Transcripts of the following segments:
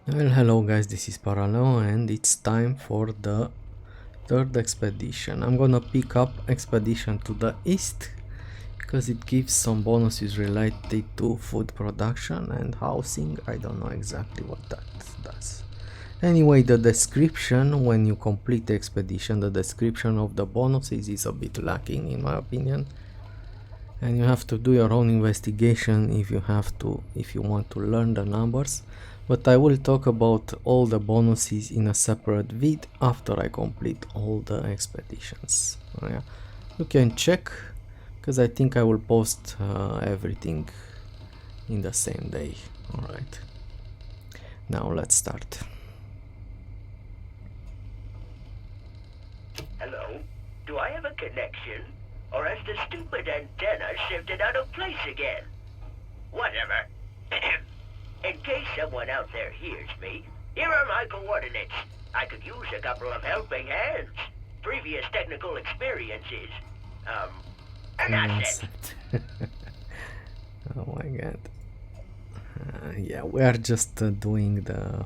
Well, hello guys, this is Paraleo and it's time for the third expedition. I'm gonna pick up expedition to the east because it gives some bonuses related to food production and housing. I don't know exactly what that does. Anyway, the description when you complete the expedition, the description of the bonuses is a bit lacking in my opinion. And you have to do your own investigation if you want to learn the numbers, but I will talk about all the bonuses in a separate vid after I complete all the expeditions. Yeah. You can check because I think I will post everything in the same day. Alright, now let's start. Hello? Do I have a connection? Or has the stupid antenna shifted out of place again? Whatever. In case someone out there hears me, here are my coordinates. I could use a couple of helping hands. Previous technical experiences. And that's it. Oh my god. Yeah, we are just doing the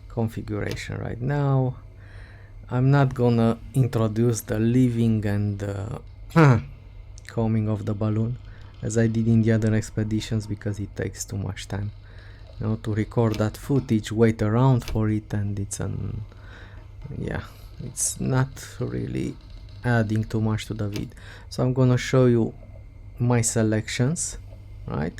configuration right now. I'm not gonna introduce the leaving and coming of the balloon as I did in the other expeditions because it takes too much time, you know, to record that footage, wait around for it, and yeah, it's not really adding too much to the vid. So I'm gonna show you my selections, right?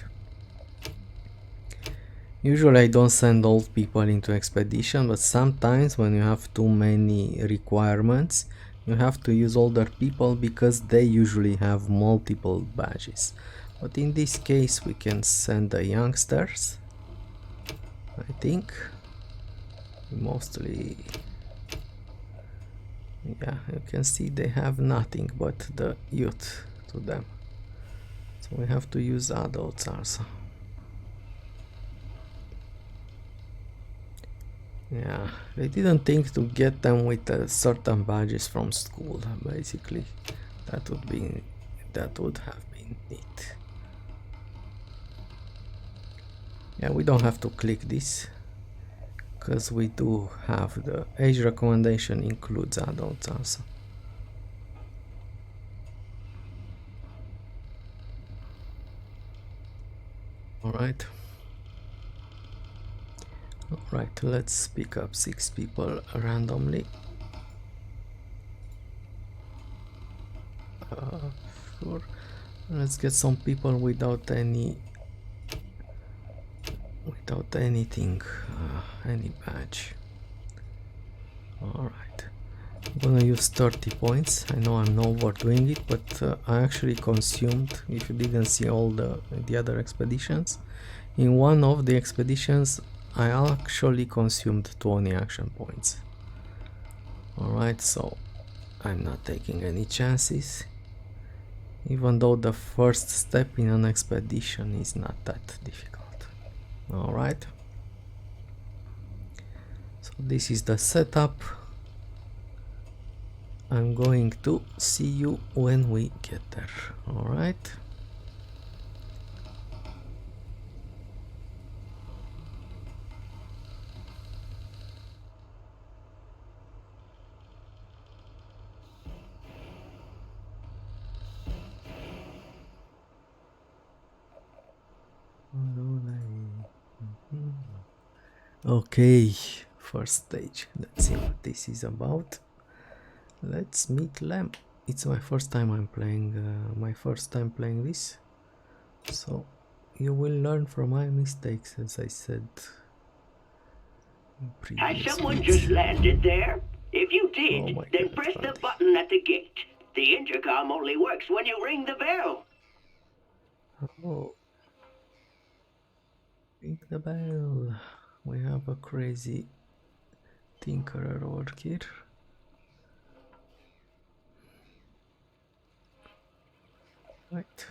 Usually I don't send old people into expedition, but sometimes when you have too many requirements, you have to use older people because they usually have multiple badges. But in this case we can send the youngsters, I think. Mostly, yeah, you can see they have nothing but the youth to them. So we have to use adults also. Yeah, they didn't think to get them with certain badges from school, basically. That would have been neat. Yeah, we don't have to click this because we do have the age recommendation includes adults also. Alright. Alright, let's pick up 6 people randomly. Sure. Let's get some people without anything, any badge. Alright, I'm gonna use 30 points. I know I'm not overdoing it, but I actually consumed, if you didn't see all the other expeditions, in one of the expeditions I actually consumed 20 action points. Alright, so I'm not taking any chances, even though the first step in an expedition is not that difficult. Alright, so this is the setup. I'm going to see you when we get there. Alright. Okay, first stage. Let's see what this is about. Let's meet Lem. It's my first time playing this, so you will learn from my mistakes, as I said in Has previous someone just vids. landed there? If you Oh did, my then god, press the buddy. button at the gate. The intercom only works when you ring the bell. Oh, ring the bell. We have a crazy tinkerer over here. Right.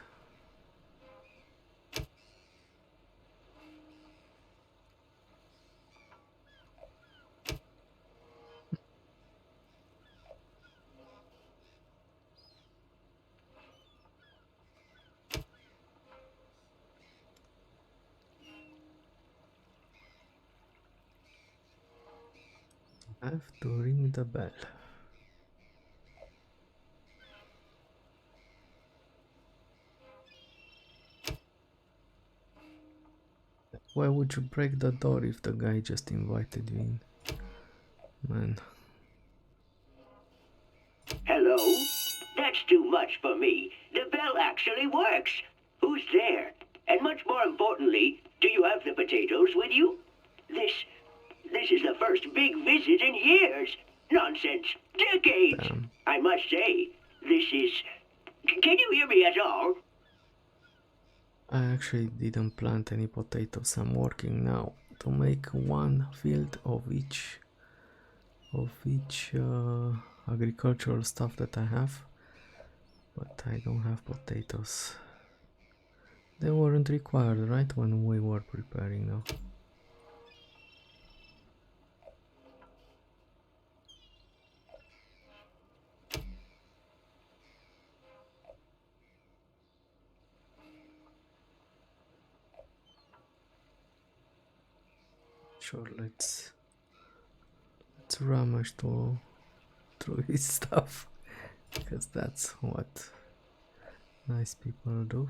I have to ring the bell. Why would you break the door if the guy just invited you in? Man. Hello? That's too much for me. The bell actually works. Who's there? And much more importantly, do you have the potatoes with you? This is the first big visit in years. Nonsense. Decades. Damn. I must say, this is... Can you hear me at all? I actually didn't plant any potatoes. I'm working now to make one field of each agricultural stuff that I have, but I don't have potatoes. They weren't required, right, when we were preparing now. Sure, let's rummage through his stuff, because that's what nice people do.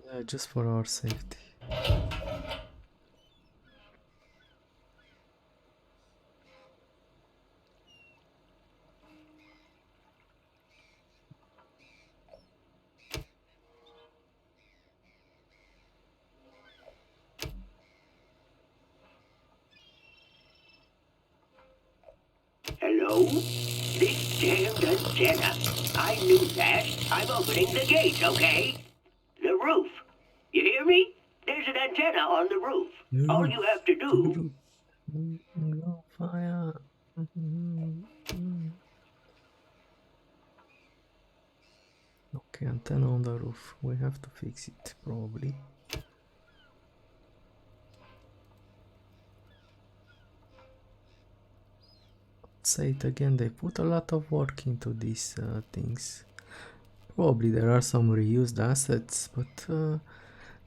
Yeah, just for our safety. Hello? This damned antenna. I knew that. I'm opening the gate, okay? The roof. You hear me? There's an antenna on the roof. All you have to do... No fire. Okay, antenna on the roof. We have to fix it, probably. Say it again, they put a lot of work into these things. Probably there are some reused assets, but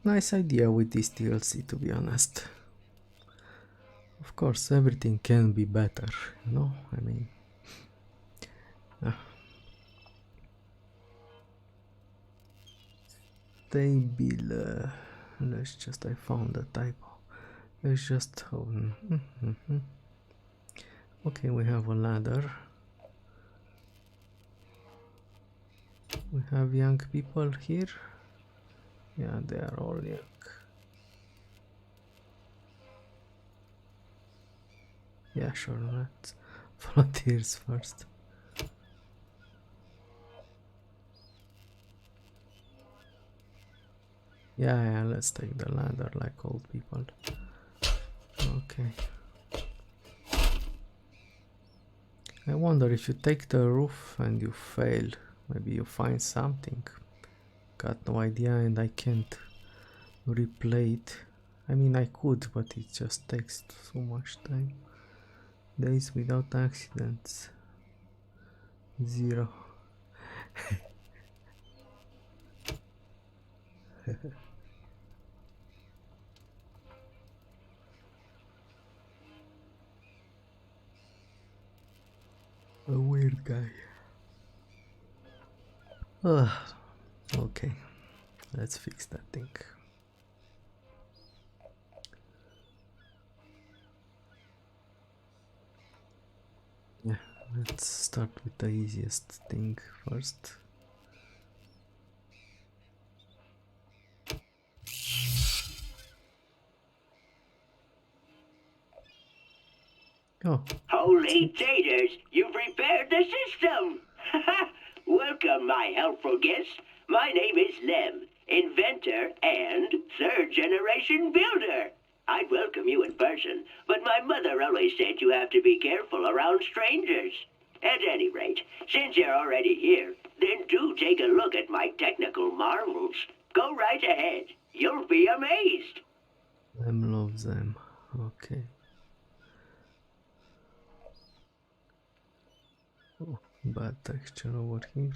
nice idea with this DLC, to be honest. Of course, everything can be better, you know, I mean... Stable, let's just, I found a typo. Let's just, okay, we have a ladder. We have young people here. Yeah, they are all young. Yeah, sure, let's volunteers first. Yeah, let's take the ladder like old people. Okay. I wonder if you take the roof and you fail, maybe you find something. Got no idea and I can't replay it. I mean, I could, but it just takes so much time. Days without accidents. 0. A weird guy. Okay, let's fix that thing. Yeah, let's start with the easiest thing first. Oh. Holy taters, you've repaired the system! Welcome, my helpful guest. My name is Lem, inventor and third-generation builder. I'd welcome you in person, but my mother always said you have to be careful around strangers. At any rate, since you're already here, then do take a look at my technical marvels. Go right ahead. You'll be amazed. Lem loves them. Okay. Oh, bad texture over here.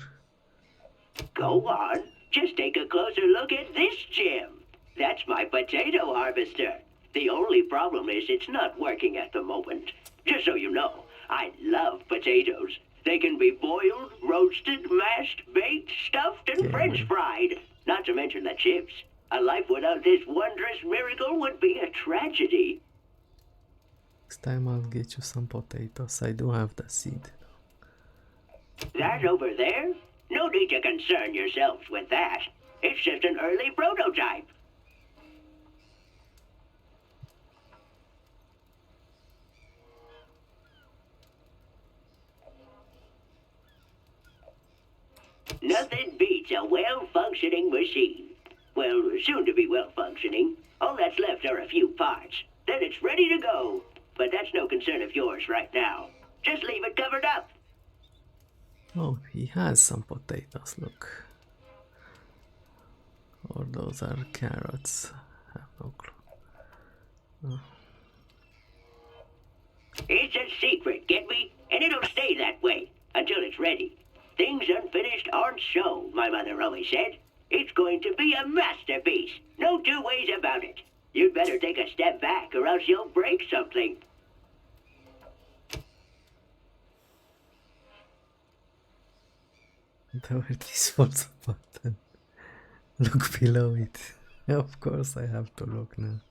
Go on. Just take a closer look at this gem. That's my potato harvester. The only problem is it's not working at the moment. Just so you know, I love potatoes. They can be boiled, roasted, mashed, baked, stuffed, and French fried. Not to mention the chips. A life without this wondrous miracle would be a tragedy. Next time I'll get you some potatoes. I do have the seed. That over there? No need to concern yourselves with that. It's just an early prototype. Nothing beats a well-functioning machine. Well, soon to be well-functioning. All that's left are a few parts. Then it's ready to go. But that's no concern of yours right now. Just leave it covered up. Oh, he has some potatoes, look. Or those are carrots. I have no clue. Oh. It's a secret, get me? And it'll stay that way until it's ready. Things unfinished aren't shown, my mother always said. It's going to be a masterpiece. No two ways about it. You'd better take a step back or else you'll break something. Where this was a button. Look below it. Of course I have to look now.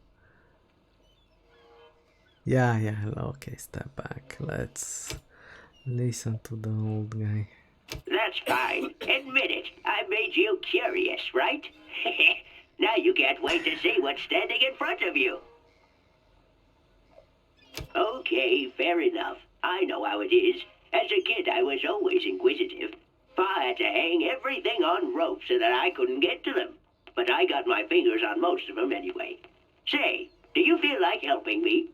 Yeah, okay, step back. Let's listen to the old guy. That's fine. Admit it. I made you curious, right? Now you can't wait to see what's standing in front of you. Okay, fair enough. I know how it is. As a kid, I was always inquisitive. Pa had to hang everything on ropes so that I couldn't get to them. But I got my fingers on most of them anyway. Say, do you feel like helping me?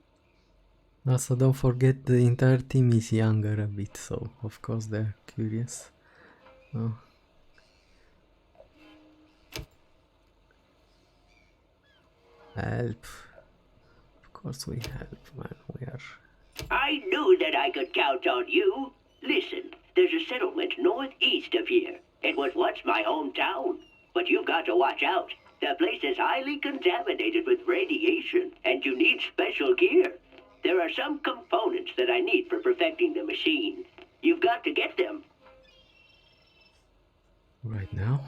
Also, don't forget the entire team is younger a bit, so of course they're curious. Oh. Help. Of course we help, man. We are... I knew that I could count on you. Listen, there's a settlement northeast of here. It was once my hometown. But you've got to watch out. The place is highly contaminated with radiation, and you need special gear. There are some components that I need for perfecting the machine. You've got to get them. Right now?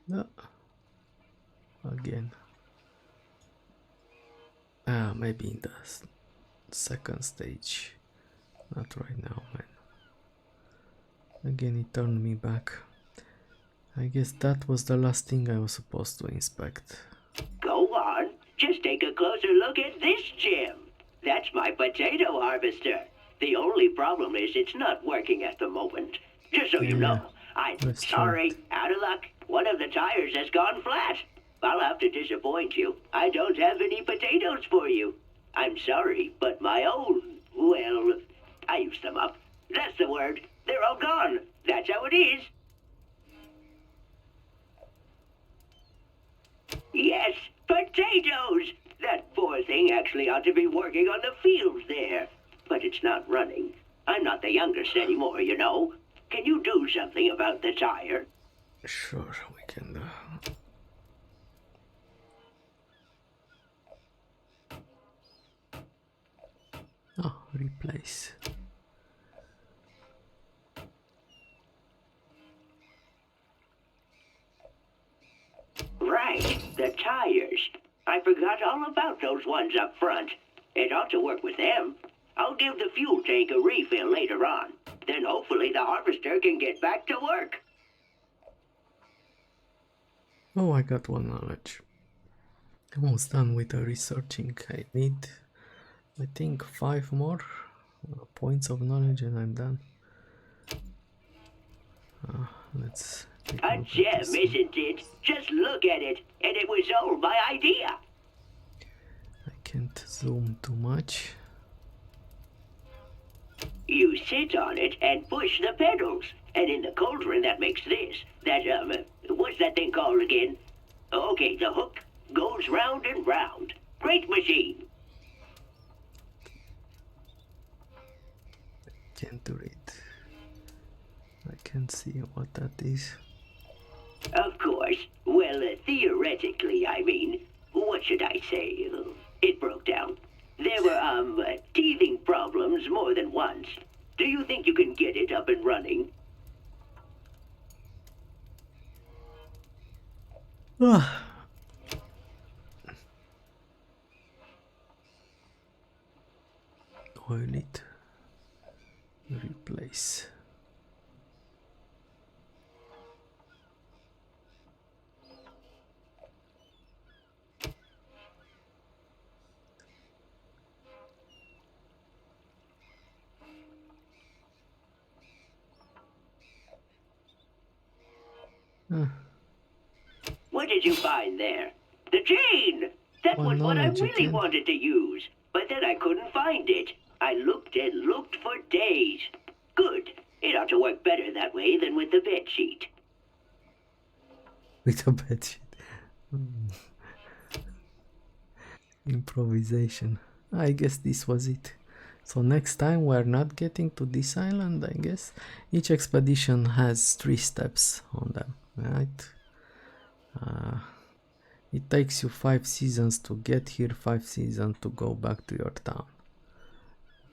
No. Again. Maybe in the second stage. Not right now, man. Again, it turned me back. I guess that was the last thing I was supposed to inspect. Go on. Just take a closer look at this gem. That's my potato harvester. The only problem is it's not working at the moment. Just so you know, I'm sorry, out of luck. One of the tires has gone flat. I'll have to disappoint you. I don't have any potatoes for you. I'm sorry, but my own, well, I used them up. That's the word. They're all gone. That's how it is. Yes, potatoes! That poor thing actually ought to be working on the fields there. But it's not running. I'm not the youngest anymore, you know. Can you do something about the tire? Sure, we can do. Oh, replace. Right, the tires. I forgot all about those ones up front. It ought to work with them. I'll give the fuel tank a refill later on. Then hopefully the harvester can get back to work. Oh, I got one knowledge. Almost done with the researching. I need, I think, 5 more points of knowledge and I'm done. Let's take a A look gem, at this one. isn't it? Just look at it, and it was all my idea. I can't zoom too much. You sit on it and push the pedals, and in the cauldron that makes this, that, what's that thing called again? Okay, the hook goes round and round. Great Let's see what that is. Of course. Well, theoretically, I mean. What should I say? It broke down. There were, teething problems more than once. Do you think you can get it up and running? Ah, oil it. Replace. What did you find there? The chain! That One was what I knowledge really again. wanted to use, but then I couldn't find it. I looked and looked for days. Good. It ought to work better that way than with the bed sheet. With a bedsheet. Improvisation. I guess this was it. So next time we're not getting to this island, I guess. Each expedition has 3 steps on them, right? It takes you 5 seasons to get here, 5 seasons to go back to your town.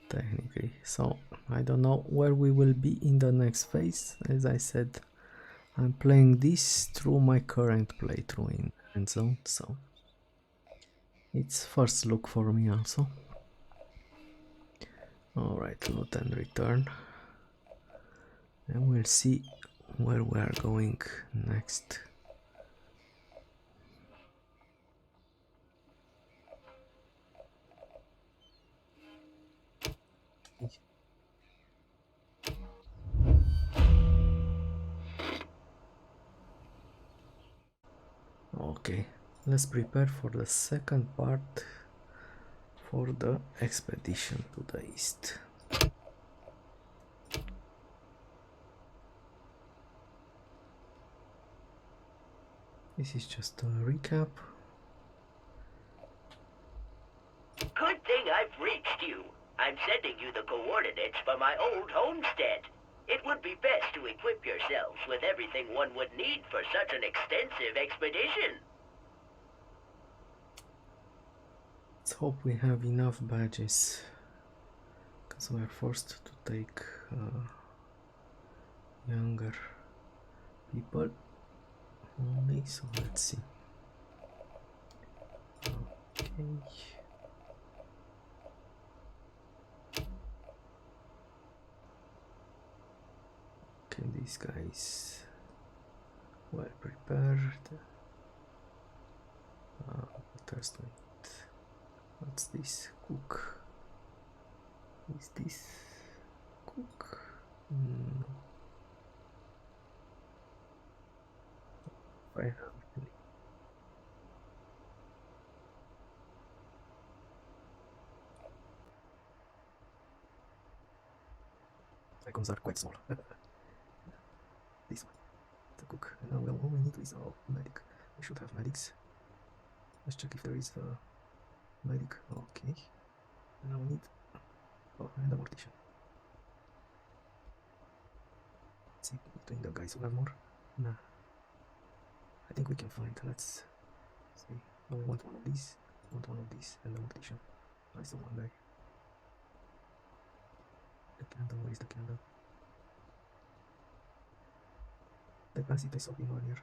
Technically. So I don't know where we will be in the next phase. As I said, I'm playing this through my current playthrough in Endzone, so it's first look for me also. Alright, loot and return. And we'll see where we are going next. Okay, let's prepare for the second part for the expedition to the east. This is just a recap. Good thing I've reached you. I'm sending you the coordinates for my old homestead. It would be best to equip yourselves with everything one would need for such an extensive expedition. Let's hope we have enough badges, because we are forced to take younger people only, so let's see. Okay. Okay, these guys well prepared. What else do we need? What's this? Cook. Is this cook? No. I have any. Icons are quite small. This one, the cook. And now well, all we need is a medic. We should have medics. Let's check if there is a medic. Okay. And now we need and a mortician. Let's see between the guys who have more. Nah. I think we can find. Let's see. No, we want one of these. Want one of these and the mortician. I saw one guy. The candle, where is the candle? The glass I saw him earlier.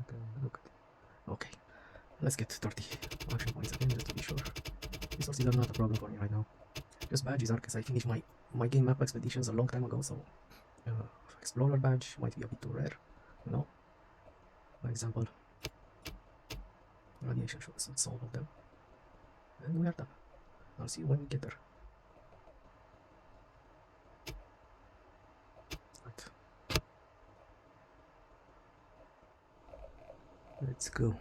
Okay, look at it. Okay, let's get 30 action points again just to be sure. Resources are not a problem for me right now. Just badges are because I finished my game map expeditions a long time ago, so explorer badge might be a bit too rare, you know. For example, radiation shows it's all of them. And we are done. I'll see you when we get there. Right. Let's go.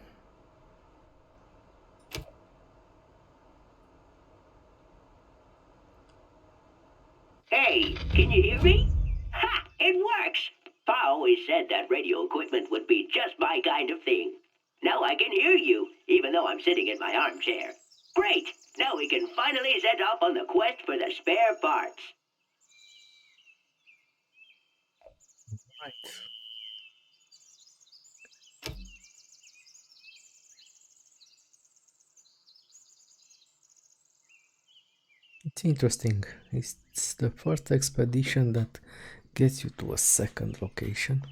Hey, can you hear me? Ha! It works! Pa always said that radio equipment would be just my kind of thing. Now I can hear you, even though I'm sitting in my armchair. Great! Now we can finally set off on the quest for the spare parts. Right. It's interesting. It's the first expedition that gets you to a second location.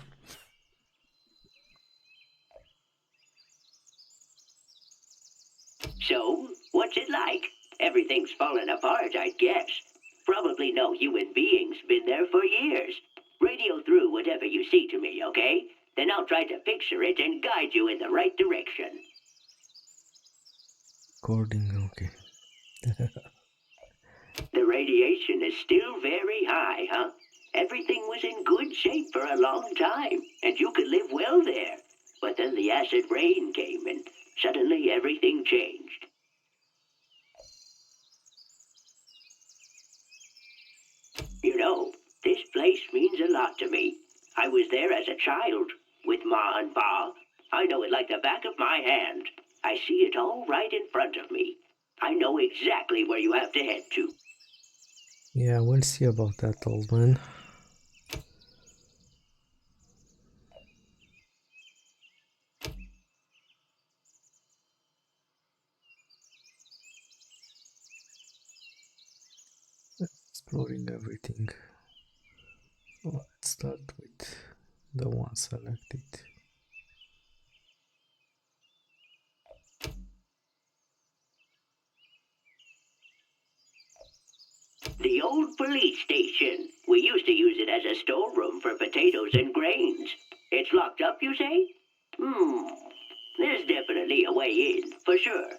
So, what's it like? Everything's fallen apart, I guess. Probably no human being's been there for years. Radio through whatever you see to me, okay? Then I'll try to picture it and guide you in the right direction. Recording, okay. The radiation is still very high, huh? Everything was in good shape for a long time, and you could live well there. But then the acid rain came, and suddenly everything changed. You know, this place means a lot to me. I was there as a child, with Ma and Pa. I know it like the back of my hand. I see it all right in front of me. I know exactly where you have to head to. Yeah, we'll see about that, old man. Exploring everything. Oh, let's start with the one selected. The old police station. We used to use it as a storeroom for potatoes and grains. It's locked up, you say? There's definitely a way in, for sure.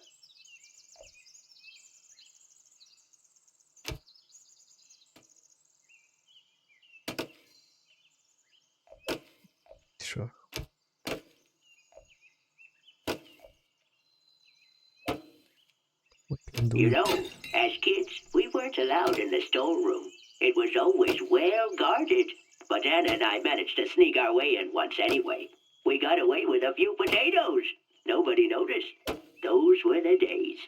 Sure. We can do You it. know, as kids, we weren't allowed in the storeroom. It was always well guarded. But Anna and I managed to sneak our way in once anyway. We got away with a few potatoes. Nobody noticed. Those were the days.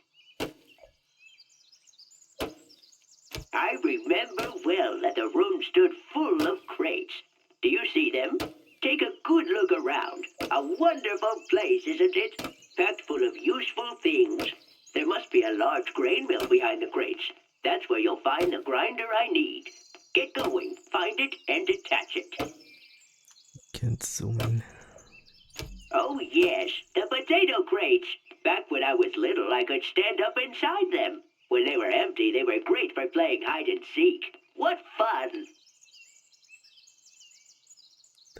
I remember well that the room stood full of crates. Do you see them? Take a good look around. A wonderful place, isn't it? Packed full of useful things. There must be a large grain mill behind the crates. That's where you'll find the grinder I need. Get going, find it, and detach it. Can't zoom in. Oh yes, the potato crates. Back when I was little, I could stand up inside them. When they were empty, they were great for playing hide and seek. What fun!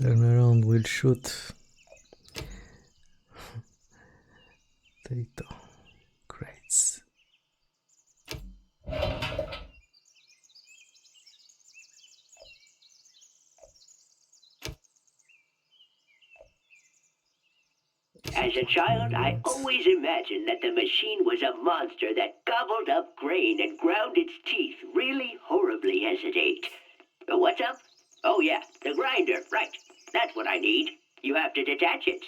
Turn around, we'll shoot. Potato crates. As a child, I always imagined that the machine was a monster that gobbled up grain and ground its teeth really horribly hesitate. What's up? Oh yeah, the grinder, right. That's what I need. You have to detach it.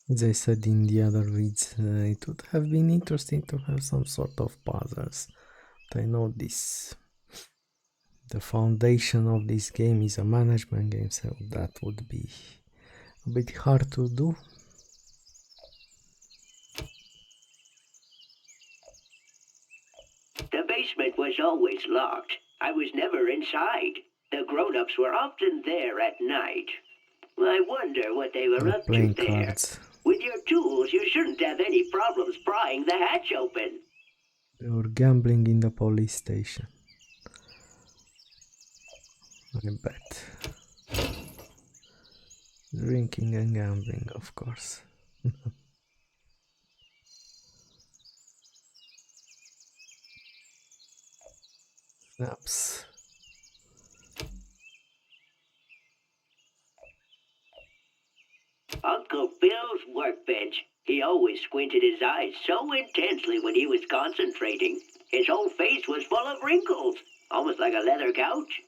As I said in the other vids, it would have been interesting to have some sort of puzzles. But I know this. The foundation of this game is a management game, so that would be a bit hard to do. The basement was always locked. I was never inside. The grown-ups were often there at night. I wonder what they were up to Playing there. cards. With your tools, you shouldn't have any problems prying the hatch open. They were gambling in the police station. I bet. Drinking and gambling, of course. Snaps. Uncle Bill's workbench. He always squinted his eyes so intensely when he was concentrating. His whole face was full of wrinkles. Almost like a leather couch?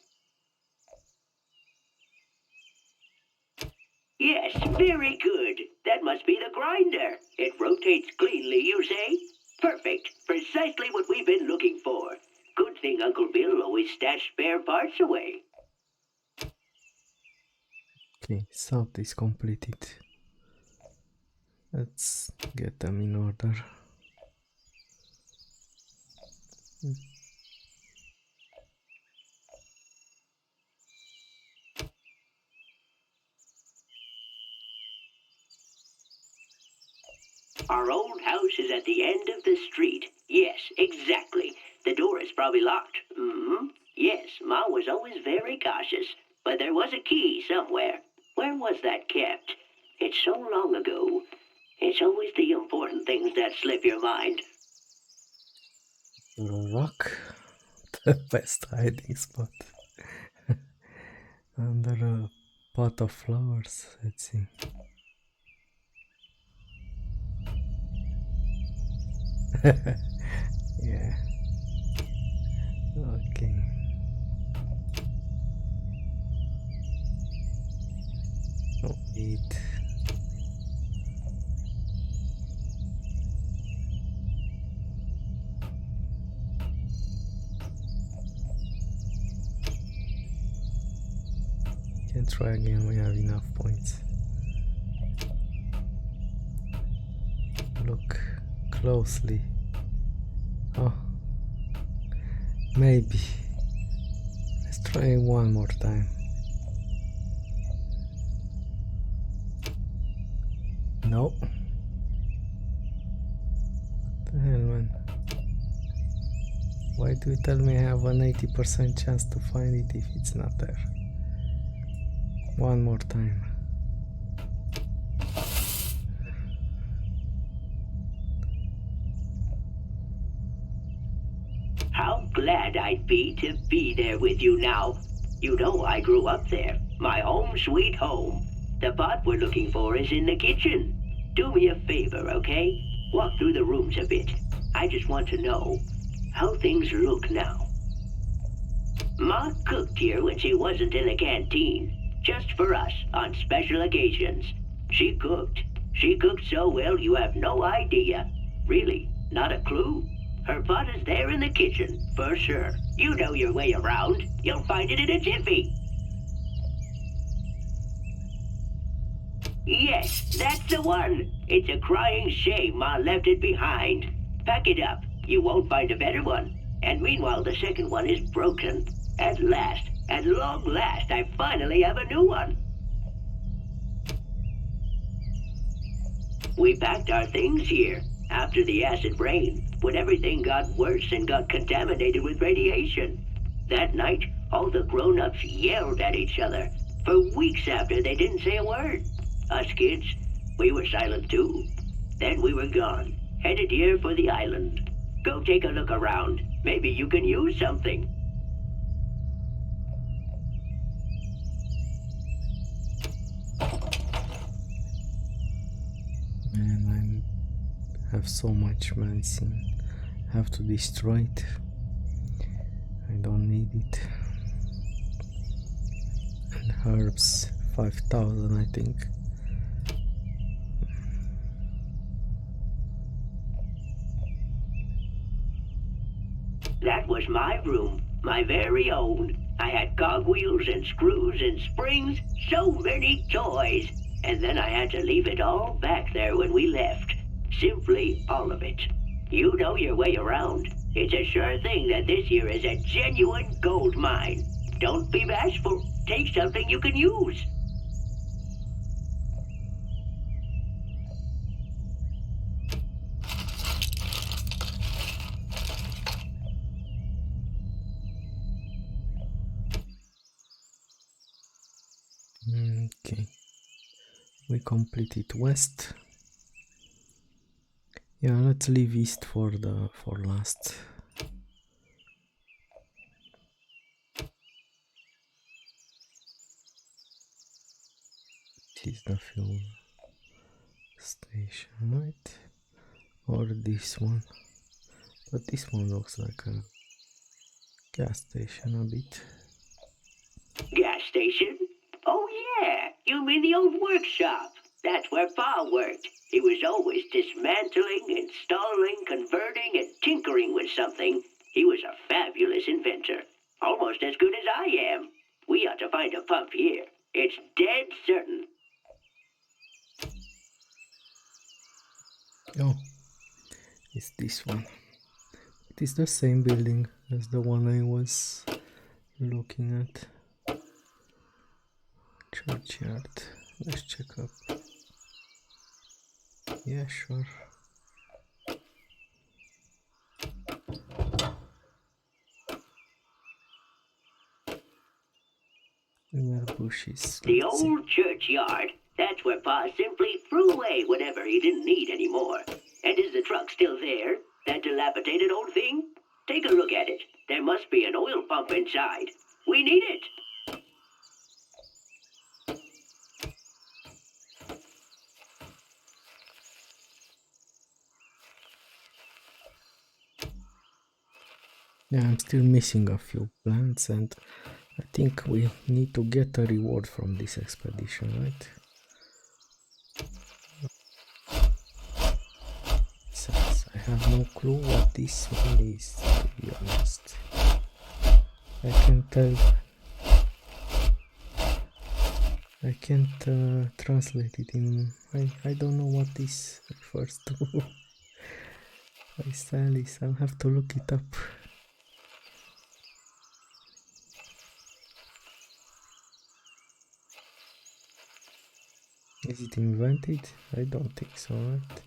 Yes, very good. That must be the grinder. It rotates cleanly, you say? Perfect. Precisely what we've been looking for. Good thing Uncle Bill always stashed spare parts away. Okay, south is completed. Let's get them in order. Our old house is at the end of the street. Yes, exactly. The door is probably locked. Mm-hmm. Yes, Ma was always very cautious. But there was a key somewhere. Where was that kept? It's so long ago. It's always the important things that slip your mind. Under a rock, the best hiding spot. Under a pot of flowers, let's see. Yeah. Okay. Oh, eat. Can try again, we have enough points. Look closely. Oh, maybe. Let's try one more time. No. What the hell, man? Why do you tell me I have an 80% chance to find it if it's not there? One more time. How glad I'd be to be there with you now. You know I grew up there. My home sweet home. The pot we're looking for is in the kitchen. Do me a favor, okay? Walk through the rooms a bit. I just want to know how things look now. Ma cooked here when she wasn't in the canteen. Just for us, on special occasions. She cooked. She cooked so well you have no idea. Really, not a clue. Her pot is there in the kitchen, for sure. You know your way around. You'll find it in a jiffy. Yes, that's the one. It's a crying shame Ma left it behind. Pack it up. You won't find a better one. And meanwhile, the second one is broken. At last, at long last, I finally have a new one. We packed our things here after the acid rain, when everything got worse and got contaminated with radiation. That night, all the grown-ups yelled at each other. For weeks after, they didn't say a word. Us kids, we were silent too. Then we were gone, headed here for the island. Go take a look around. Maybe you can use something. Man, I have so much medicine. I have to destroy it. I don't need it. And herbs, 5,000 I think. That was my room, my very own. I had cogwheels and screws and springs, so many toys. And then I had to leave it all back there when we left. Simply all of it. You know your way around. It's a sure thing that this here is a genuine gold mine. Don't be bashful. Take something you can use. Okay, we completed west. Yeah, let's leave east for last. This is the fuel station, right? Or this one? But this one looks like a gas station a bit. Gas station? Oh yeah, you mean the old workshop. That's where Pa worked. He was always dismantling, installing, converting, and tinkering with something. He was a fabulous inventor. Almost as good as I am. We ought to find a pump here. It's dead certain. Oh, it's this one. It is the same building as the one I was looking at. Churchyard. Let's check up. Yeah, sure. Where bushes. The Let's see. old churchyard. That's where Pa simply threw away whatever he didn't need anymore. And is the truck still there? That dilapidated old thing? Take a look at it. There must be an oil pump inside. We need it. Yeah, I'm still missing a few plants, and I think we need to get a reward from this expedition, right? Besides, I have no clue what this one is, to be honest. I can tell. I can't translate it in. I don't know what this refers to. I Salis, I'll have to look it up. Is it invented? I don't think so, right?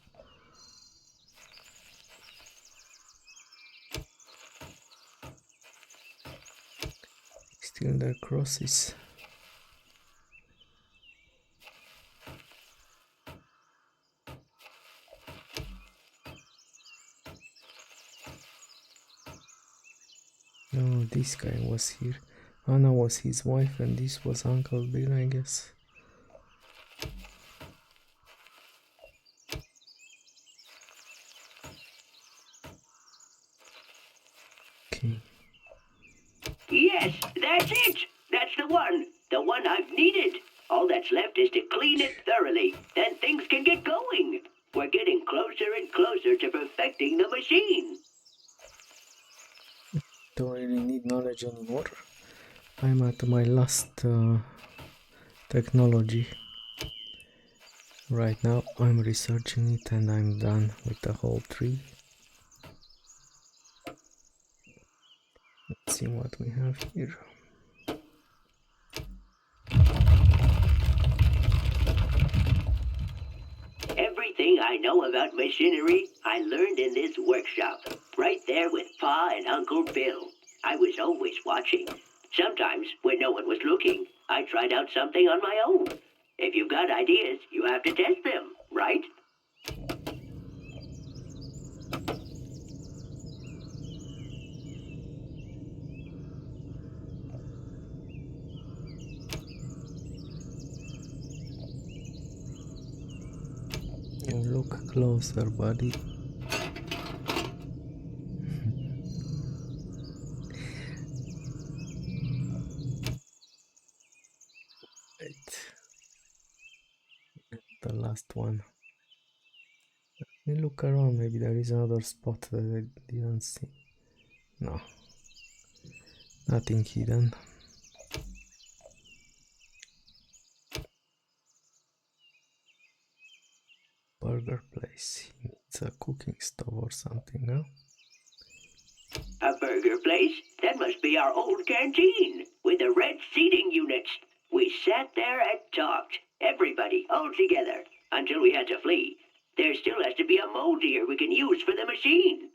Still there crosses. No, this guy was here. Anna was his wife and this was Uncle Bill, I guess. Okay. Yes, that's it. That's the one. The one I've needed. All that's left is to clean it thoroughly. Then things can get going. We're getting closer and closer to perfecting the machine. Don't really need knowledge anymore. I'm at my last technology. Right now I'm researching it and I'm done with the whole tree. Let's see what we have here. Everything I know about machinery, I learned in this workshop. Right there with Pa and Uncle Bill. I was always watching. Sometimes, when no one was looking, I tried out something on my own. If you've got ideas, you have to test them, right? Look closer, buddy. The last one. Let me look around, maybe there is another spot that I didn't see. No. Nothing hidden. Burger place. It's a cooking stove or something, no? A burger place? That must be our old canteen, with the red seating units. We sat there and talked, everybody, all together, until we had to flee. There still has to be a mold here we can use for the machine.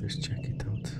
Let's check it out.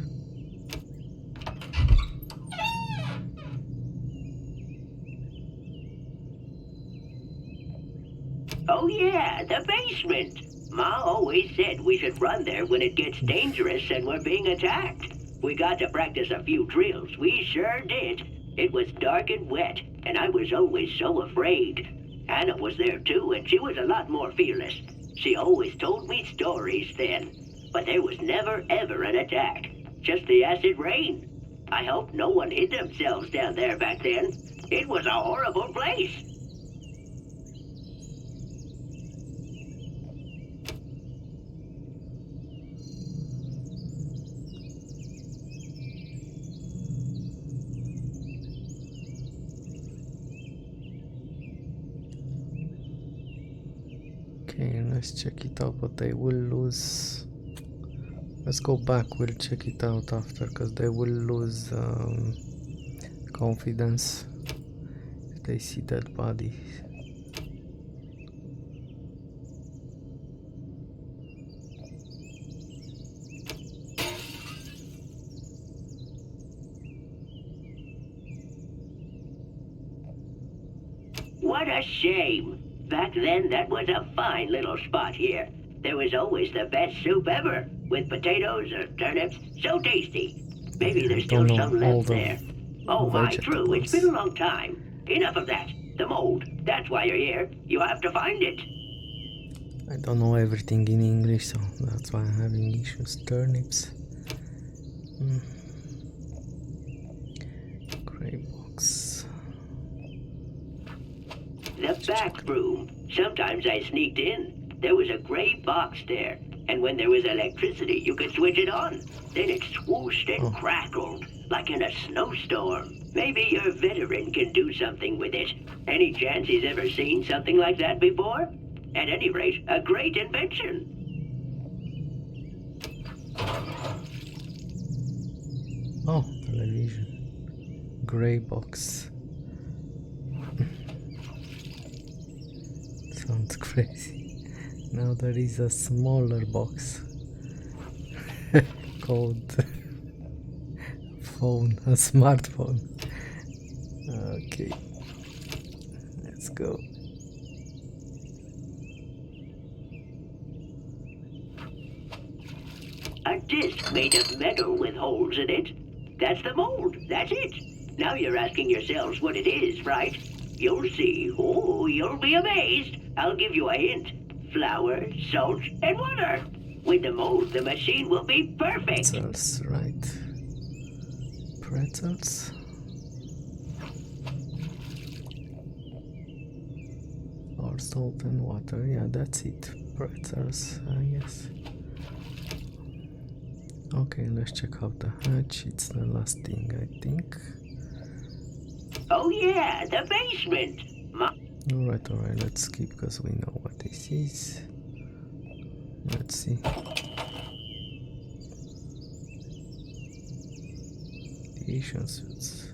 Oh yeah, the basement. Ma always said we should run there when it gets dangerous and we're being attacked. We got to practice a few drills. We sure did. It was dark and wet, and I was always so afraid. Anna was there too, and she was a lot more fearless. She always told me stories then. But there was never ever an attack. Just the acid rain. I hope no one hid themselves down there back then. It was a horrible place. Okay, let's check it out, but they will lose. Let's go back, we'll check it out after, because they will lose confidence if they see that body. What a shame. Back then, that was a fine little spot here. There was always the best soup ever, with potatoes or turnips. So tasty. Maybe there's still some left there. Oh my, true, it's been a long time. Enough of that. The mold. That's why you're here. You have to find it. I don't know everything in English, so that's why I'm having issues. Turnips. Grey box. The back room. Sometimes I sneaked in. There was a gray box there, and when there was electricity, you could switch it on. Then it swooshed and crackled, like in a snowstorm. Maybe your veteran can do something with it. Any chance he's ever seen something like that before? At any rate, a great invention. Oh, television. Grey box. Sounds crazy. Now there is a smaller box called phone, a smartphone. Okay, let's go. A disc made of metal with holes in it. That's the mold. That's it. Now you're asking yourselves what it is, right? You'll see. Oh, you'll be amazed. I'll give you a hint. Flour, salt, and water. With the mold, the machine will be perfect. Pretzels, right? Pretzels. Or salt and water. Yeah, that's it. Pretzels, I guess. Okay, let's check out the hatch. It's the last thing, I think. Oh yeah, the basement. Alright, let's skip because we know what this is. Let's see. Aviation suits.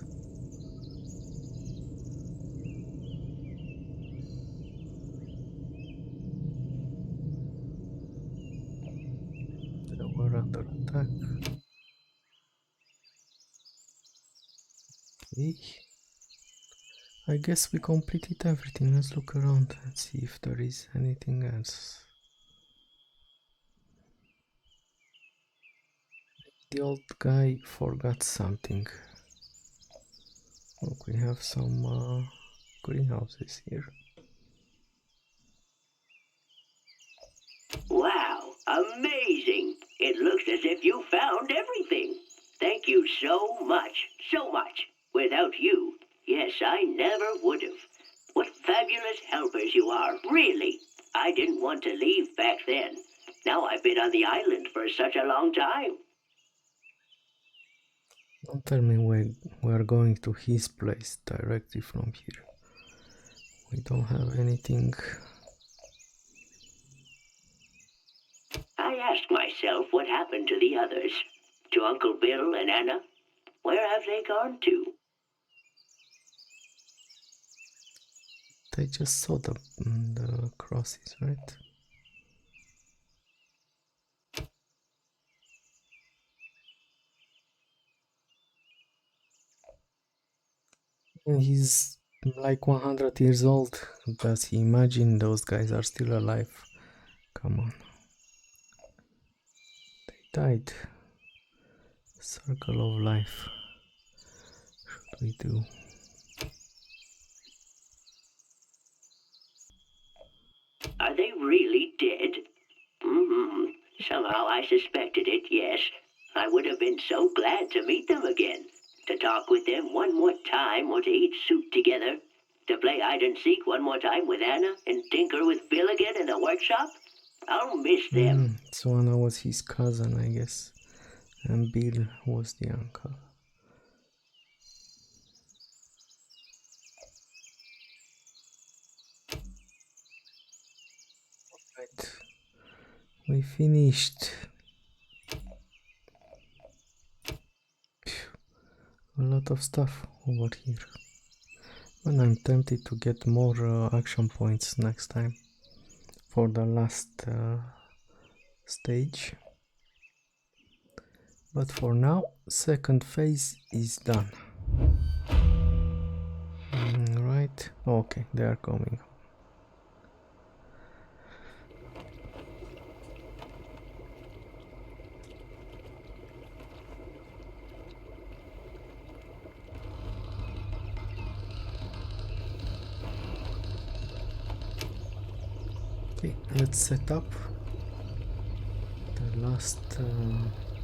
They were under attack. Okay. I guess we completed everything. Let's look around and see if there is anything else. The old guy forgot something. Look, we have some greenhouses here. Wow, amazing. It looks as if you found everything. Thank you so much, so much. Without you, yes, I never would have. What fabulous helpers you are, really. I didn't want to leave back then. Now I've been on the island for such a long time. Don't tell me we're going to his place directly from here. We don't have anything. I ask myself what happened to the others. To Uncle Bill and Anna. Where have they gone to? They just saw the crosses, right? And he's like 100 years old. Does he imagine those guys are still alive? Come on. died. Circle of life. Should we do? Are they really dead? Somehow I suspected it, yes. I would have been so glad to meet them again. To talk with them one more time or to eat soup together. To play hide and seek one more time with Anna and tinker with Bill again in the workshop. I'll miss them. So Anna was his cousin, I guess. And Bill was the uncle. Right. We finished. A lot of stuff over here. And I'm tempted to get more action points next time for the last stage. But for now, second phase is done. Right, okay, they are coming. Okay, let's set up the last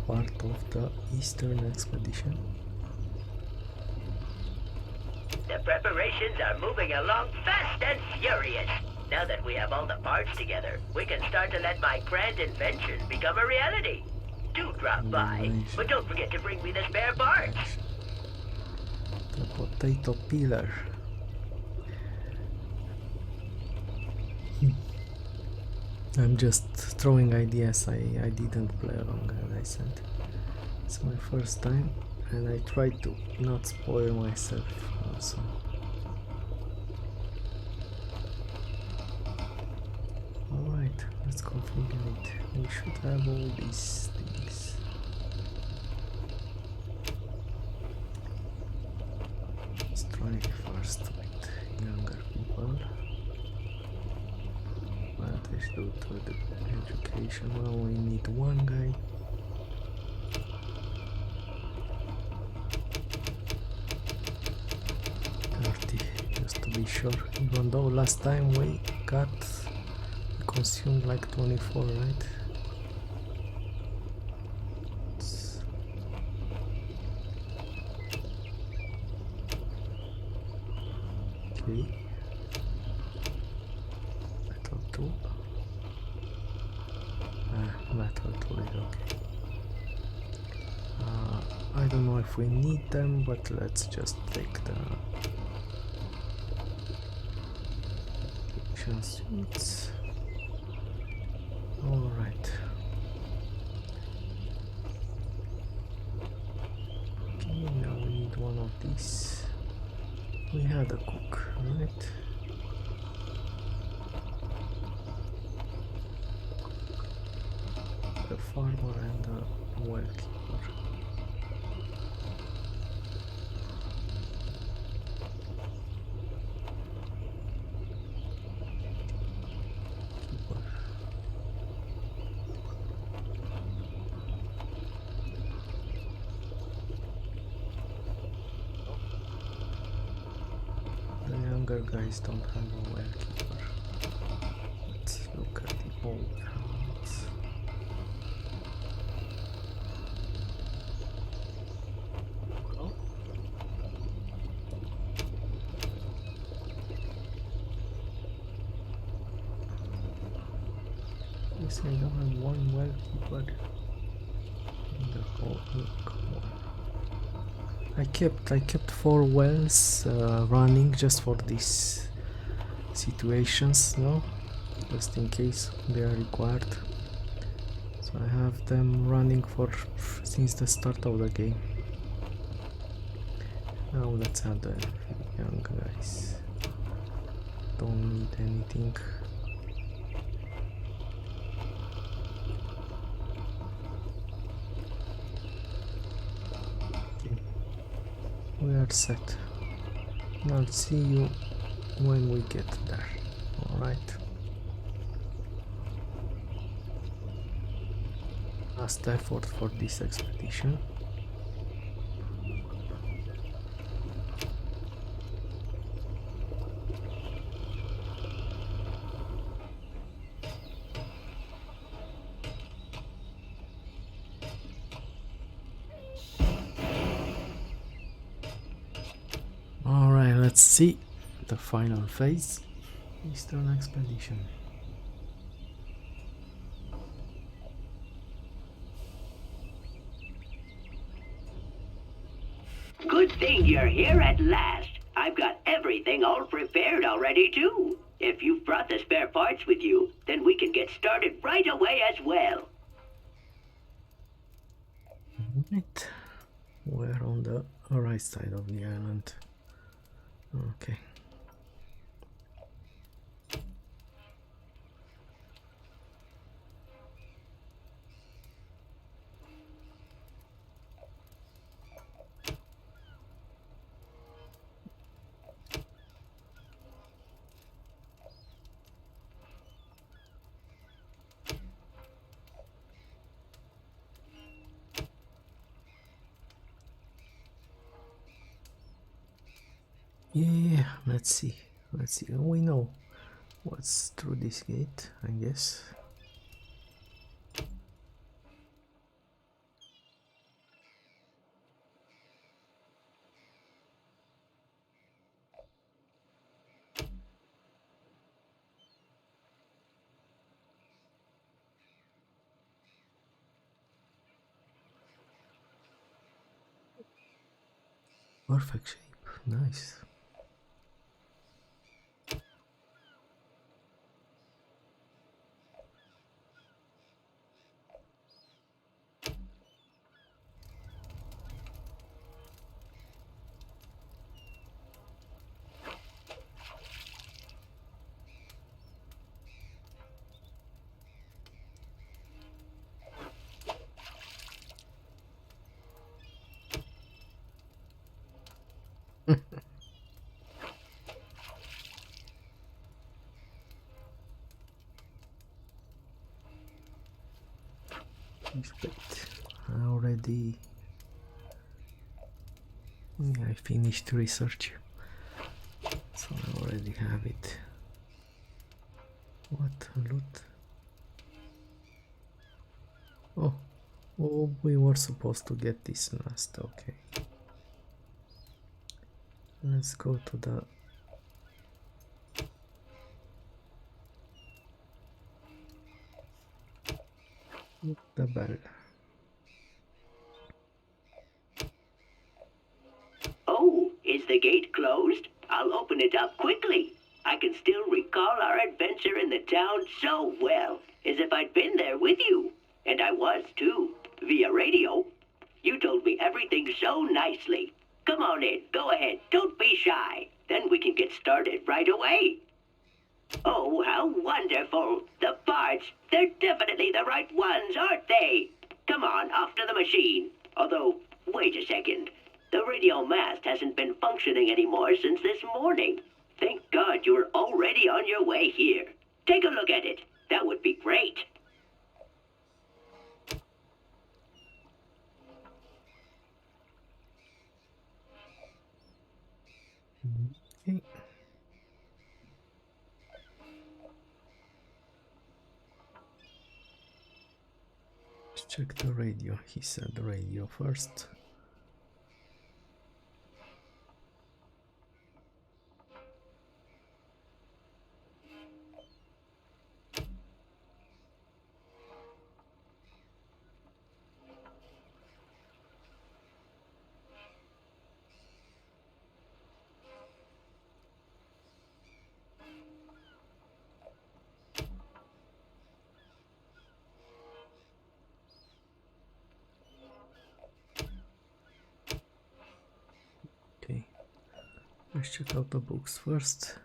part of the Eastern expedition. The preparations are moving along fast and furious. Now that we have all the parts together, we can start to let my grand invention become a reality. Do drop by, but don't forget to bring me the spare parts. The potato peeler. I'm just throwing ideas. I didn't play along, as I said. It's my first time and I try to not spoil myself also. Alright, let's configure it. We should have all these things. Let's try first with younger people. But let's do to the education. Well, we need one guy. Just to be sure, even though last time we consumed like 24, right? Okay. Metal tool. Metal tool is okay. I don't know if we need them, but let's just take the suits. All right. Okay, now we need one of these. We had a cook, right? A farmer and a well keeper. Guys don't have a well keeper. Let's look at the old house. Oh. Yes, I don't have one well keeper in the whole book. I kept 4 wells running just for these situations, no? Just in case they are required. So I have them running since the start of the game. Now let's add the young guys. Don't need anything. We are set. I'll see you when we get there. Alright. last effort for this expedition. Alright, let's see the final phase. Eastern Expedition. Good thing you're here at last. I've got everything all prepared already, too. If you've brought the spare parts with you, then we can get started right away as well. Right. We're on the right side of the island. Okay. Yeah, let's see. Let's see. We know what's through this gate, I guess. Perfect shape. Nice. Respect. Already. I finished research, so I already have it. What loot? Oh, oh, we were supposed to get this last. Okay, let's go to the bell. Oh, is the gate closed? I'll open it up quickly. I can still recall our adventure in the town so well, as if I'd been there with you. And I was, too, via radio. You told me everything so nicely. Come on in, go ahead, don't be shy. Then we can get started right away. Oh, how wonderful! The parts, they're definitely the right ones, aren't they? Come on, off to the machine. Although, wait a second. The radio mast hasn't been functioning anymore since this morning. Thank God you're already on your way here. Take a look at it. That would be great. Okay. Let's check the radio. He said radio first. Okay, let's check out the books first.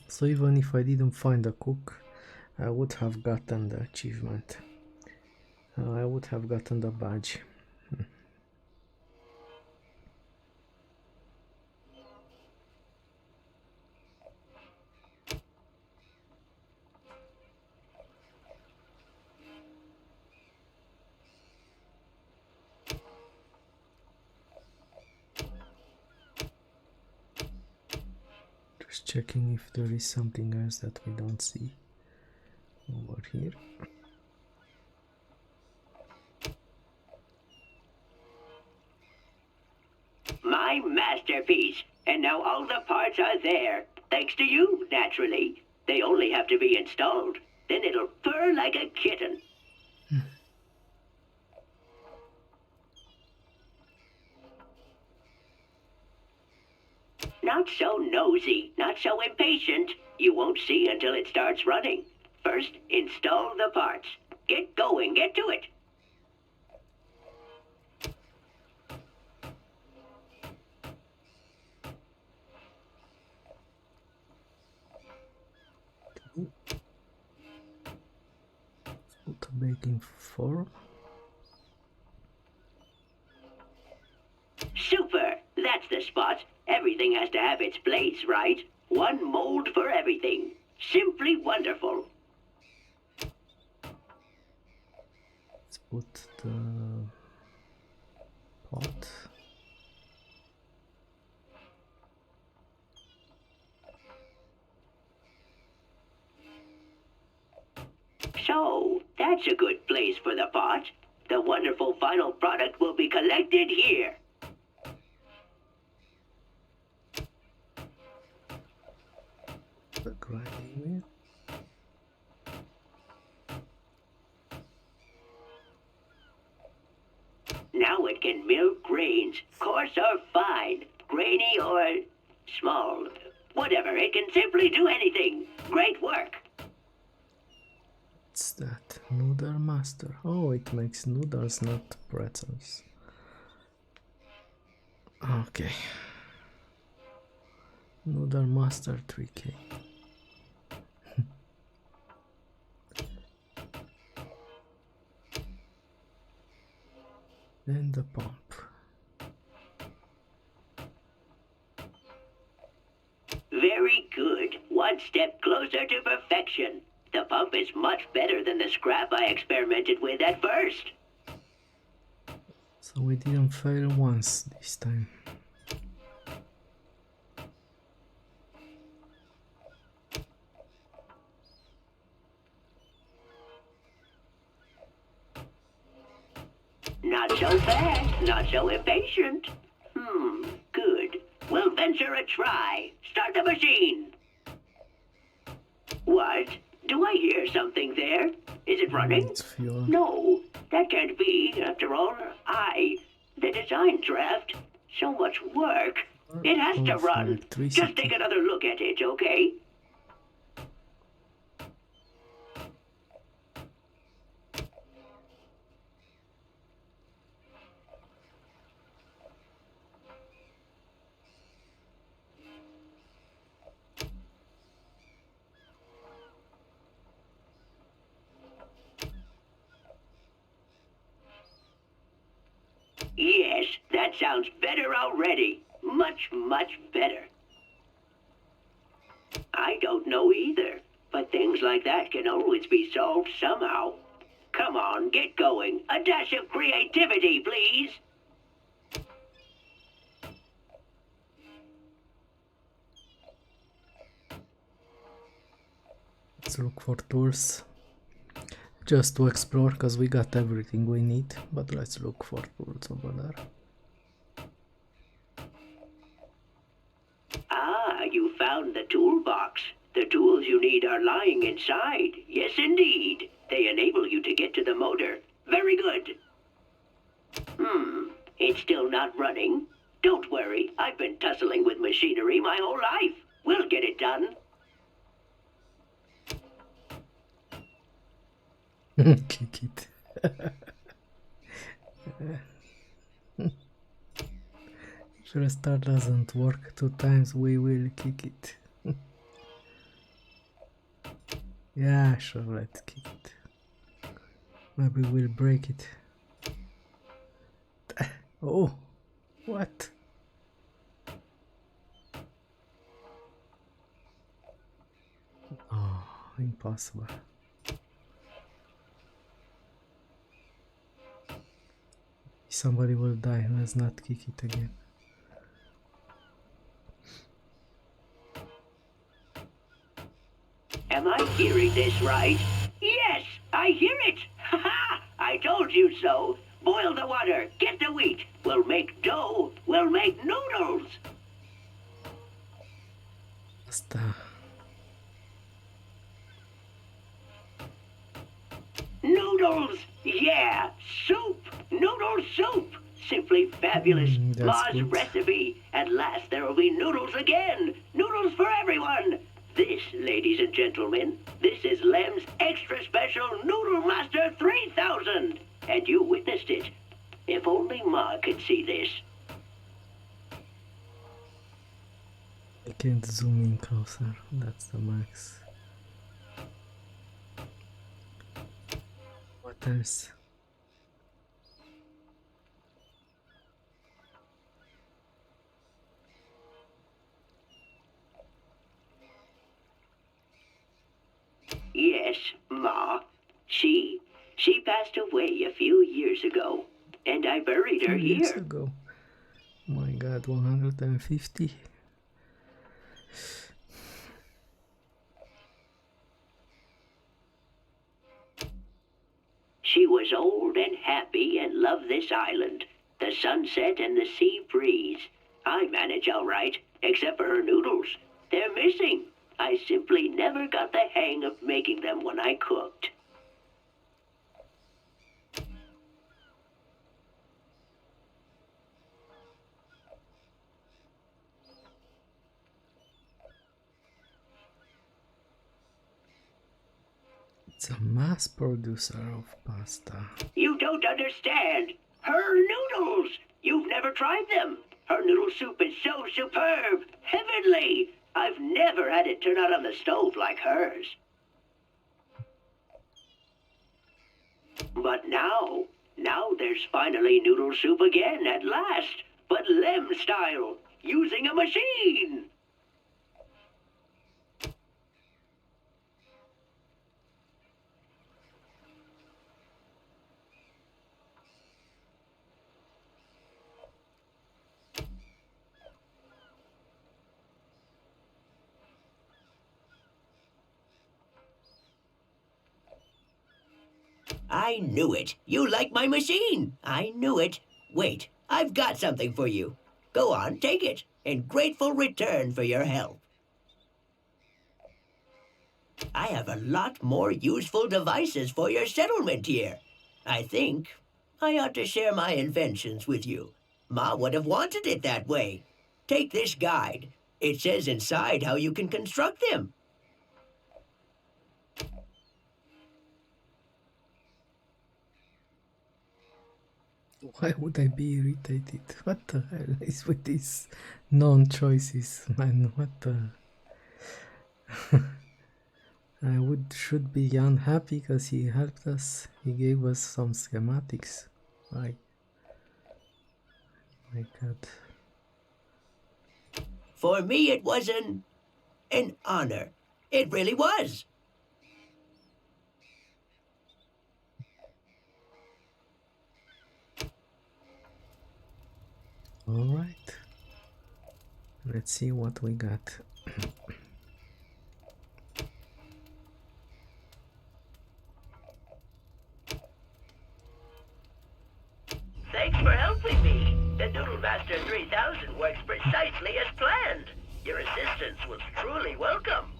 So even if I didn't find a cook, I would have gotten the achievement. I would have gotten the badge. Just checking if there is something else that we don't see over here. My masterpiece. And now all the parts are there. Thanks to you, naturally. They only have to be installed. Then it'll purr like a kitten. Not so nosy, not so impatient. You won't see until it starts running. First, install the parts. Get going, get to it. Put a baking form. Super! That's the spot. Everything has to have its place, right? One mold for everything. Simply wonderful. Let's put the pot. So, that's a good place for the pot. The wonderful final product will be collected here. The grinding wheel. Now it can mill grains, coarse or fine, grainy or small. Whatever, it can simply do anything. Great work. What's that? Noodle master. Oh, it makes noodles, not pretzels. Okay. Noodle master 3K. And the pump. Very good. One step closer to perfection. The pump is much better than the scrap I experimented with at first. So we didn't fail once this time. Not so fast, not so impatient. Good. We'll venture a try. Start the machine. What? Do I hear something there? Is it running? It's fuel. No, that can't be. After all, the design draft, so much work. It has to Of run. electricity. Just take another look at it, okay? Yes, that sounds better already. Much, much better. I don't know either, but things like that can always be solved somehow. Come on, get going. A dash of creativity, please. Let's look for tools. Just to explore, because we got everything we need, but let's look for tools over there. Ah, you found the toolbox. The tools you need are lying inside. Yes, indeed. They enable you to get to the motor. Very good. It's still not running. Don't worry, I've been tussling with machinery my whole life. We'll get it done. Kick it. If restart doesn't work 2 times, we will kick it. Yeah, sure, let's kick it. Maybe we'll break it. Oh, what? Oh, impossible. Somebody will die. Let's not kick it again. Am I hearing this right? Yes, I hear it. Ha ha! I told you so. Boil the water, get the wheat. We'll make dough. We'll make noodles. Asta. Noodles! Yeah! Soup! Noodle soup! Simply fabulous. That's Ma's good. recipe. At last there will be noodles again. Noodles for everyone. This, ladies and gentlemen, this is Lem's extra special Noodle Master 3000. And you witnessed it. If only Ma could see this. I can't zoom in closer. That's the max. What else? Yes, Ma. She passed away a few years ago. And I buried her 2 years here. ago. My god, 150. She was old and happy and loved this island, the sunset and the sea breeze. I manage all right, except for her noodles. They're missing. I simply never got the hang of making them when I cooked. It's a mass producer of pasta. You don't understand. Her noodles! You've never tried them. Her noodle soup is so superb, heavenly. I've never had it turn out on the stove like hers. But now there's finally noodle soup again at last, but Lem style, using a machine. I knew it. You like my machine. I knew it. Wait, I've got something for you. Go on, take it, in grateful return for your help. I have a lot more useful devices for your settlement here. I think I ought to share my inventions with you. Ma would have wanted it that way. Take this guide. It says inside how you can construct them. Why would I be irritated? What the hell is with these non-choices, man? What the... should be unhappy because he helped us. He gave us some schematics. My god. For me, it was an honor. It really was. Alright. Let's see what we got. Thanks for helping me. The Noodle Master 3000 works precisely as planned. Your assistance was truly welcome.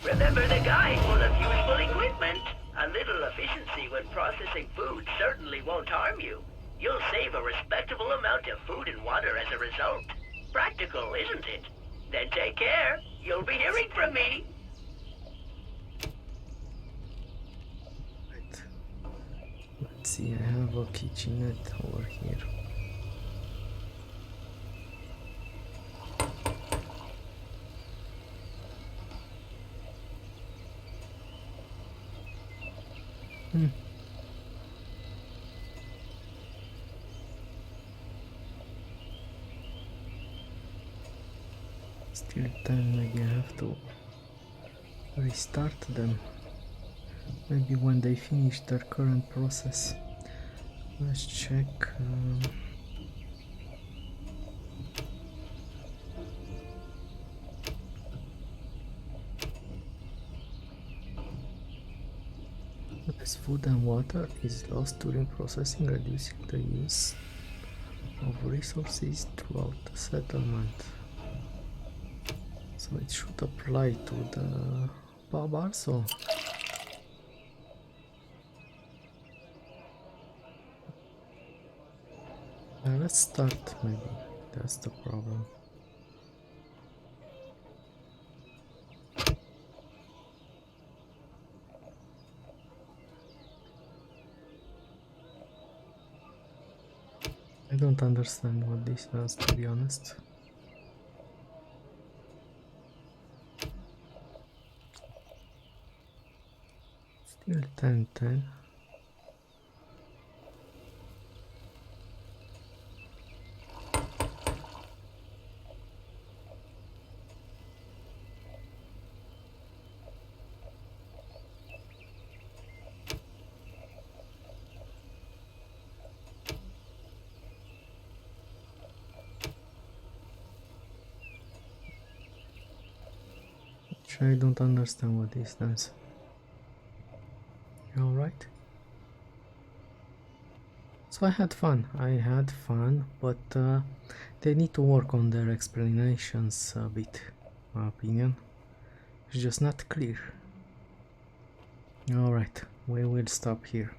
Remember the guide full of useful equipment. A little efficiency when processing food certainly won't harm you. You'll save a respectable amount of food and water as a result. Practical, isn't it? Then take care. You'll be hearing from me. Right. Let's see, I have a kitchenette over here. Still time, maybe I have to restart them. Maybe when they finish their current process. Let's check. As food and water is lost during processing, reducing the use of resources throughout the settlement. So it should apply to the pub also. Let's start, maybe. That's the problem. I don't understand what this does, to be honest. Still 10-10. I don't understand what this does. Alright. So I had fun, but they need to work on their explanations a bit, in my opinion. It's just not clear. Alright, we will stop here.